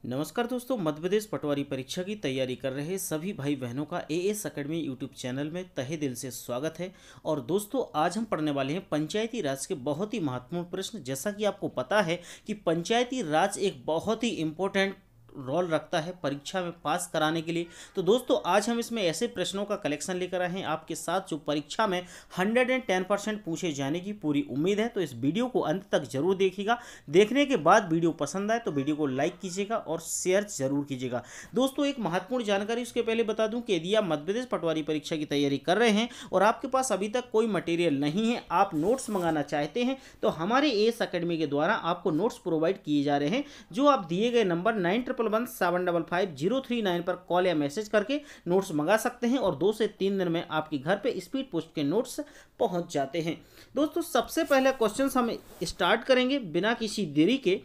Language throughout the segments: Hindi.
नमस्कार दोस्तों, मध्य प्रदेश पटवारी परीक्षा की तैयारी कर रहे सभी भाई बहनों का एएस अकेडमी यूट्यूब चैनल में तहे दिल से स्वागत है। और दोस्तों, आज हम पढ़ने वाले हैं पंचायती राज के बहुत ही महत्वपूर्ण प्रश्न। जैसा कि आपको पता है कि पंचायती राज एक बहुत ही इम्पोर्टेंट रोल रखता है परीक्षा में पास कराने के लिए। तो दोस्तों, आज हम इसमें ऐसे प्रश्नों का कलेक्शन लेकर आए हैं आपके साथ जो परीक्षा में 110% पूछे जाने की पूरी उम्मीद है। तो इस वीडियो को अंत तक जरूर देखिएगा। देखने के बाद वीडियो पसंद आए तो वीडियो को लाइक कीजिएगा और शेयर जरूर कीजिएगा। दोस्तों, एक महत्वपूर्ण जानकारी उसके पहले बता दूं कि यदि आप मध्य प्रदेश पटवारी परीक्षा की तैयारी कर रहे हैं और आपके पास अभी तक कोई मटेरियल नहीं है, आप नोट्स मंगाना चाहते हैं, तो हमारे एएस अकेडमी के द्वारा आपको नोट्स प्रोवाइड किए जा रहे हैं। जो आप दिए गए नंबर 9117555039 पर कॉल या मैसेज करके नोट्स मंगा सकते हैं और 2 से 3 दिन में आपके घर पे स्पीड पोस्ट के नोट्स पहुंच जाते हैं। दोस्तों, सबसे पहला क्वेश्चन हम स्टार्ट करेंगे बिना किसी देरी के।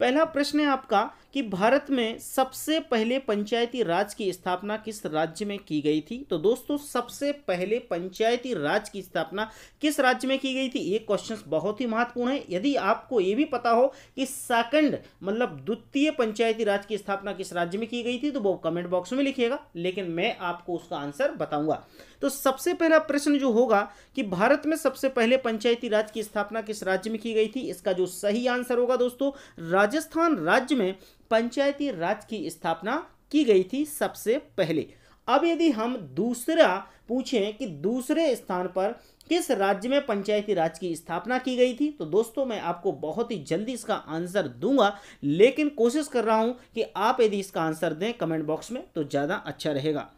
पहला प्रश्न है आपका कि भारत में सबसे पहले पंचायती राज की स्थापना किस राज्य में की गई थी। तो दोस्तों, सबसे पहले पंचायती राज की स्थापना किस राज्य में की गई थी, ये क्वेश्चन बहुत ही महत्वपूर्ण है। यदि आपको ये भी पता हो कि सेकंड मतलब द्वितीय पंचायती राज की स्थापना किस राज्य में की गई थी, तो वो कमेंट बॉक्स में लिखिएगा, लेकिन मैं आपको उसका आंसर बताऊंगा। तो सबसे पहला प्रश्न जो होगा कि भारत में सबसे पहले पंचायती राज की स्थापना किस राज्य में की गई थी, इसका जो सही आंसर होगा दोस्तों, राजस्थान राज्य में पंचायती राज की स्थापना की गई थी सबसे पहले। अब यदि हम दूसरा पूछें कि दूसरे स्थान पर किस राज्य में पंचायती राज की स्थापना की गई थी, तो दोस्तों मैं आपको बहुत ही जल्दी इसका आंसर दूंगा, लेकिन कोशिश कर रहा हूं कि आप यदि इसका आंसर दें कमेंट बॉक्स में तो ज्यादा अच्छा रहेगा।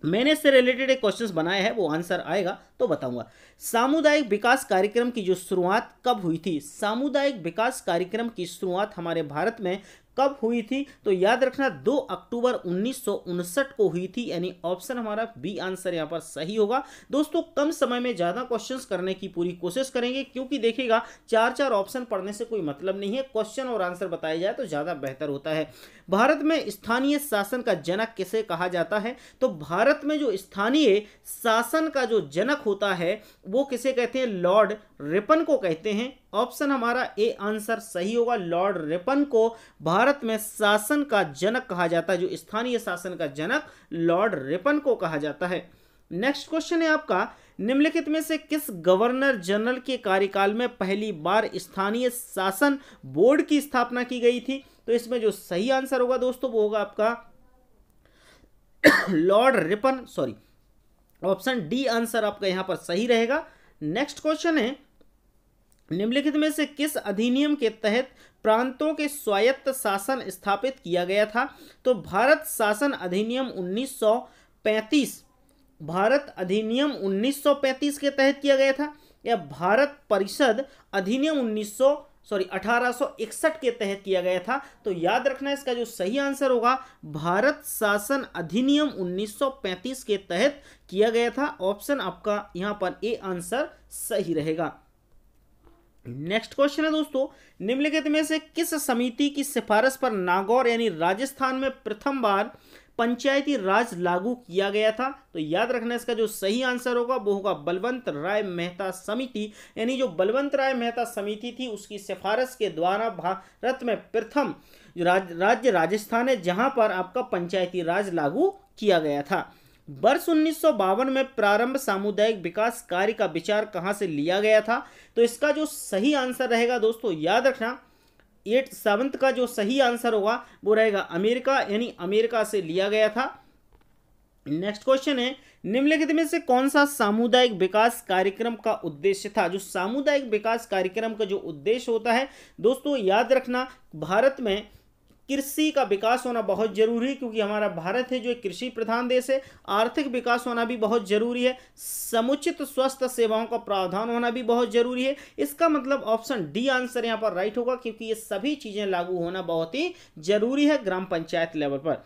मैंने इससे रिलेटेड एक क्वेश्चंस बनाया है, वो आंसर आएगा तो बताऊंगा। सामुदायिक विकास कार्यक्रम की जो शुरुआत कब हुई थी, सामुदायिक विकास कार्यक्रम की शुरुआत हमारे भारत में कब हुई थी, तो याद रखना 2 अक्टूबर 1959 को हुई थी, यानी ऑप्शन हमारा बी आंसर यहां पर सही होगा। दोस्तों, कम समय में ज्यादा क्वेश्चंस करने की पूरी कोशिश करेंगे, क्योंकि देखिएगा 4-4 ऑप्शन पढ़ने से कोई मतलब नहीं है, क्वेश्चन और आंसर बताया जाए तो ज्यादा बेहतर होता है। भारत में स्थानीय शासन का जनक किसे कहा जाता है, तो भारत में जो स्थानीय शासन का जो जनक होता है वो किसे कहते हैं, लॉर्ड रिपन को कहते हैं। ऑप्शन हमारा ए आंसर सही होगा, लॉर्ड रिपन को भारत में शासन का जनक कहा जाता है। जो स्थानीय शासन का जनक लॉर्ड रिपन को कहा जाता है। नेक्स्ट क्वेश्चन है आपका, निम्नलिखित में से किस गवर्नर जनरल के कार्यकाल में पहली बार स्थानीय शासन बोर्ड की स्थापना की गई थी, तो इसमें जो सही आंसर होगा दोस्तों वो होगा आपका Lord Ripon, sorry option D answer आपका यहां पर सही रहेगा। नेक्स्ट क्वेश्चन है, निम्नलिखित में से किस अधिनियम के तहत प्रांतों के स्वायत्त शासन स्थापित किया गया था, तो भारत शासन अधिनियम 1935, भारत अधिनियम 1935 के तहत किया गया था, या भारत परिषद अधिनियम 1861 के तहत किया गया था। तो याद रखना इसका जो सही आंसर होगा भारत शासन अधिनियम 1935 के तहत किया गया था। ऑप्शन आपका यहां पर ए आंसर सही रहेगा। नेक्स्ट क्वेश्चन है दोस्तों, निम्नलिखित में से किस समिति की सिफारिश पर नागौर यानी राजस्थान में प्रथम बार पंचायती राज लागू किया गया था, तो याद रखना इसका जो सही आंसर होगा वो होगा बलवंत राय मेहता समिति, यानी जो बलवंत राय मेहता समिति थी उसकी सिफारिश के द्वारा भारत में प्रथम राज्य राजस्थान है जहां पर आपका पंचायती राज लागू किया गया था। वर्ष 1952 में प्रारंभ सामुदायिक विकास कार्य का विचार कहां से लिया गया था, तो इसका जो सही आंसर रहेगा दोस्तों याद रखना 7th का जो सही आंसर होगा वो रहेगा अमेरिका, यानी अमेरिका से लिया गया था। नेक्स्ट क्वेश्चन है, निम्नलिखित में से कौन सा सामुदायिक विकास कार्यक्रम का उद्देश्य था। जो सामुदायिक विकास कार्यक्रम का जो उद्देश्य होता है दोस्तों याद रखना, भारत में कृषि का विकास होना बहुत जरूरी है, क्योंकि हमारा भारत है जो एक कृषि प्रधान देश है। आर्थिक विकास होना भी बहुत जरूरी है, समुचित स्वास्थ्य सेवाओं का प्रावधान होना भी बहुत जरूरी है। इसका मतलब ऑप्शन डी आंसर यहाँ पर राइट होगा, क्योंकि ये सभी चीजें लागू होना बहुत ही जरूरी है ग्राम पंचायत लेवल पर।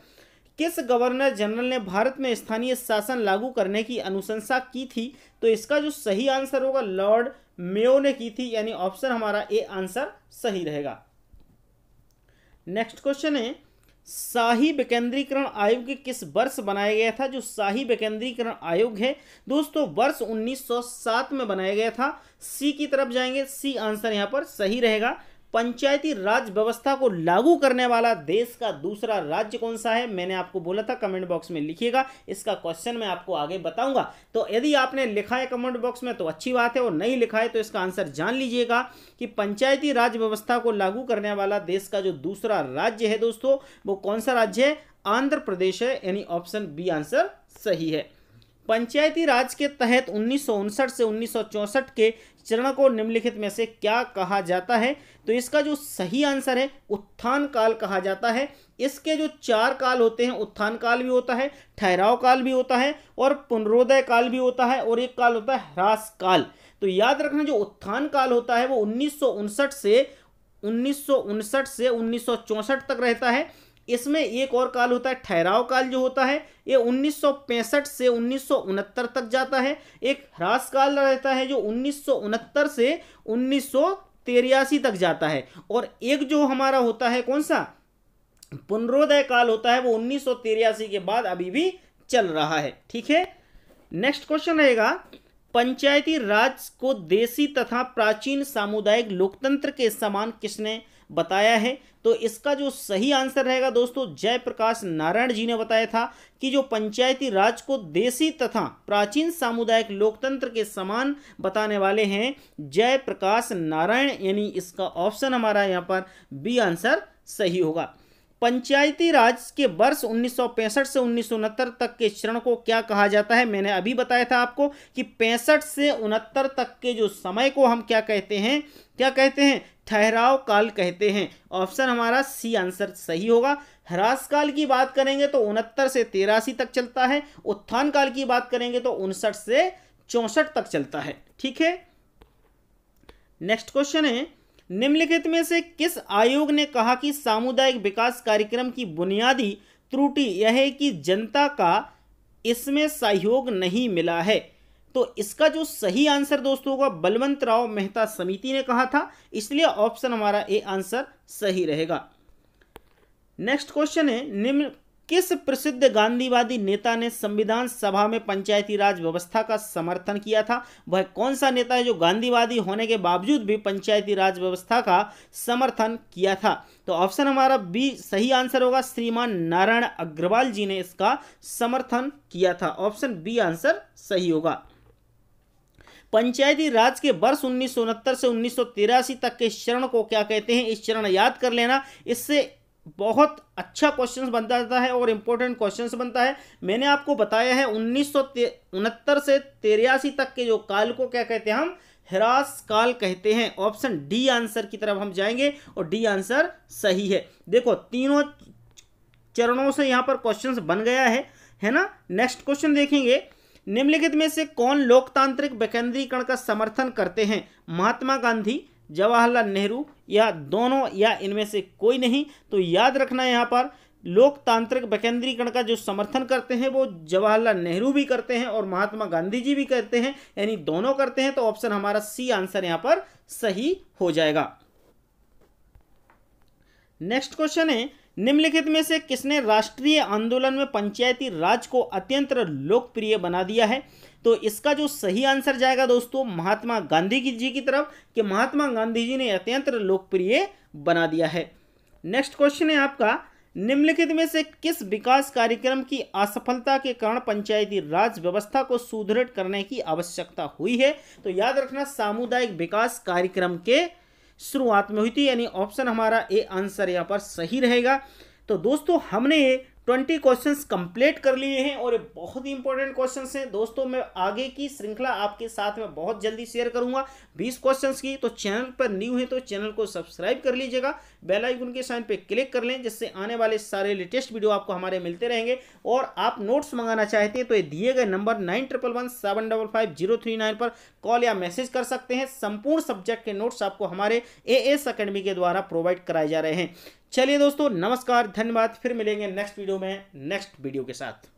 किस गवर्नर जनरल ने भारत में स्थानीय शासन लागू करने की अनुशंसा की थी, तो इसका जो सही आंसर होगा लॉर्ड मेयो ने की थी, यानी ऑप्शन हमारा ए आंसर सही रहेगा। नेक्स्ट क्वेश्चन है, शाही विकेंद्रीकरण आयोग किस वर्ष बनाया गया था। जो शाही विकेंद्रीकरण आयोग है दोस्तों वर्ष 1907 में बनाया गया था। सी की तरफ जाएंगे, सी आंसर यहां पर सही रहेगा। पंचायती राज व्यवस्था को लागू करने वाला देश का दूसरा राज्य कौन सा है? मैंने आपको बोला था कमेंट बॉक्स में लिखिएगा, इसका क्वेश्चन मैं आपको आगे बताऊंगा। तो यदि आपने लिखा है कमेंट बॉक्स में तो अच्छी बात है, और नहीं लिखा है तो इसका आंसर जान लीजिएगा कि पंचायती राज व्यवस्था को लागू करने वाला देश का जो दूसरा राज्य है दोस्तों, वो कौन सा राज्य है? आंध्र प्रदेश है, यानी ऑप्शन बी आंसर सही है। पंचायती राज के तहत 1959 से 1964 के चरण को निम्नलिखित में से क्या कहा जाता है? तो इसका जो सही आंसर है उत्थान काल कहा जाता है। इसके जो 4 काल होते हैं, उत्थान काल भी होता है, ठहराव काल भी होता है और पुनरोदय काल भी होता है, और एक काल होता है ह्रास काल। तो याद रखना, जो उत्थान काल होता है वो 1959 से 1964 तक रहता है। इसमें एक और काल होता है ठहराव काल, जो होता है ये 1965 से 1969 तक जाता है। एक ह्रास काल रहता है जो 1969 से 1983 तक जाता है, और एक जो हमारा होता है कौन सा? पुनरोदय काल होता है, वो 1983 के बाद अभी भी चल रहा है। ठीक है, नेक्स्ट क्वेश्चन रहेगा, पंचायती राज को देसी तथा प्राचीन सामुदायिक लोकतंत्र के समान किसने बताया है? तो इसका जो सही आंसर रहेगा दोस्तों, जयप्रकाश नारायण जी ने बताया था कि जो पंचायती राज को देसी तथा प्राचीन सामुदायिक लोकतंत्र के समान बताने वाले हैं जयप्रकाश नारायण, यानी इसका ऑप्शन हमारा यहाँ पर बी आंसर सही होगा। पंचायती राज के वर्ष 1965 से 1969 तक के चरण को क्या कहा जाता है? मैंने अभी बताया था आपको कि 65 से 69 तक के जो समय को हम क्या कहते हैं? क्या कहते हैं? ठहराव काल कहते हैं। ऑप्शन हमारा सी आंसर सही होगा। ह्रास काल की बात करेंगे तो 69 से 83 तक चलता है। उत्थान काल की बात करेंगे तो 59 से 64 तक चलता है। ठीक है, नेक्स्ट क्वेश्चन है, निम्नलिखित में से किस आयोग ने कहा कि सामुदायिक विकास कार्यक्रम की बुनियादी त्रुटि यह है कि जनता का इसमें सहयोग नहीं मिला है? तो इसका जो सही आंसर दोस्तों होगा बलवंत राव मेहता समिति ने कहा था, इसलिए ऑप्शन हमारा ए आंसर सही रहेगा। नेक्स्ट क्वेश्चन है, निम्न किस प्रसिद्ध गांधीवादी नेता ने संविधान सभा में पंचायती राज व्यवस्था का समर्थन किया था? वह कौन सा नेता है जो गांधीवादी होने के बावजूद भी पंचायती राज व्यवस्था का समर्थन किया था? तो ऑप्शन हमारा बी सही आंसर होगा, श्रीमान नारायण अग्रवाल जी ने इसका समर्थन किया था। ऑप्शन बी आंसर सही होगा। पंचायती राज के वर्ष 1969 से 1983 तक के चरण को क्या कहते हैं? इस चरण याद कर लेना, इससे बहुत अच्छा क्वेश्चन बनता जाता है और इंपॉर्टेंट क्वेश्चन बनता है। मैंने आपको बताया है 1969 से 83 तक के जो काल को क्या कहते हैं? हम ह्रास काल कहते हैं। ऑप्शन डी आंसर की तरफ हम जाएंगे और डी आंसर सही है। देखो तीनों चरणों से यहाँ पर क्वेश्चन बन गया है ना। नेक्स्ट क्वेश्चन देखेंगे, निम्नलिखित में से कौन लोकतांत्रिक विकेंद्रीकरण का समर्थन करते हैं? महात्मा गांधी, जवाहरलाल नेहरू या दोनों या इनमें से कोई नहीं? तो याद रखना यहाँ पर लोकतांत्रिक विकेंद्रीकरण का जो समर्थन करते हैं वो जवाहरलाल नेहरू भी करते हैं और महात्मा गांधी जी भी करते हैं, यानी दोनों करते हैं। तो ऑप्शन हमारा सी आंसर यहाँ पर सही हो जाएगा। नेक्स्ट क्वेश्चन है, निम्नलिखित में से किसने राष्ट्रीय आंदोलन में पंचायती राज को अत्यंत लोकप्रिय बना दिया है? तो इसका जो सही आंसर जाएगा दोस्तों महात्मा गांधी जी की तरफ, कि महात्मा गांधी जी ने अत्यंत लोकप्रिय बना दिया है। नेक्स्ट क्वेश्चन है आपका, निम्नलिखित में से किस विकास कार्यक्रम की असफलता के कारण पंचायती राज व्यवस्था को सुदृढ़ करने की आवश्यकता हुई है? तो याद रखना सामुदायिक विकास कार्यक्रम के शुरुआत में हुई थी, यानी ऑप्शन हमारा ए आंसर यहाँ पर सही रहेगा। तो दोस्तों हमने ये 20 क्वेश्चंस कंप्लीट कर लिए हैं और ये बहुत ही इंपॉर्टेंट क्वेश्चंस हैं दोस्तों। मैं आगे की श्रृंखला आपके साथ में बहुत जल्दी शेयर करूंगा 20 क्वेश्चंस की। तो चैनल पर न्यू है तो चैनल को सब्सक्राइब कर लीजिएगा, बेल आइकन के साइन पे क्लिक कर लें, जिससे आने वाले सारे लेटेस्ट वीडियो आपको हमारे मिलते रहेंगे। और आप नोट्स मंगाना चाहते हैं तो ये दिए गए नंबर 9111755039 पर कॉल या मैसेज कर सकते हैं। संपूर्ण सब्जेक्ट के नोट्स आपको हमारे AS अकेडमी के द्वारा प्रोवाइड कराए जा रहे हैं। चलिए दोस्तों नमस्कार, धन्यवाद। फिर मिलेंगे नेक्स्ट वीडियो में नेक्स्ट वीडियो के साथ।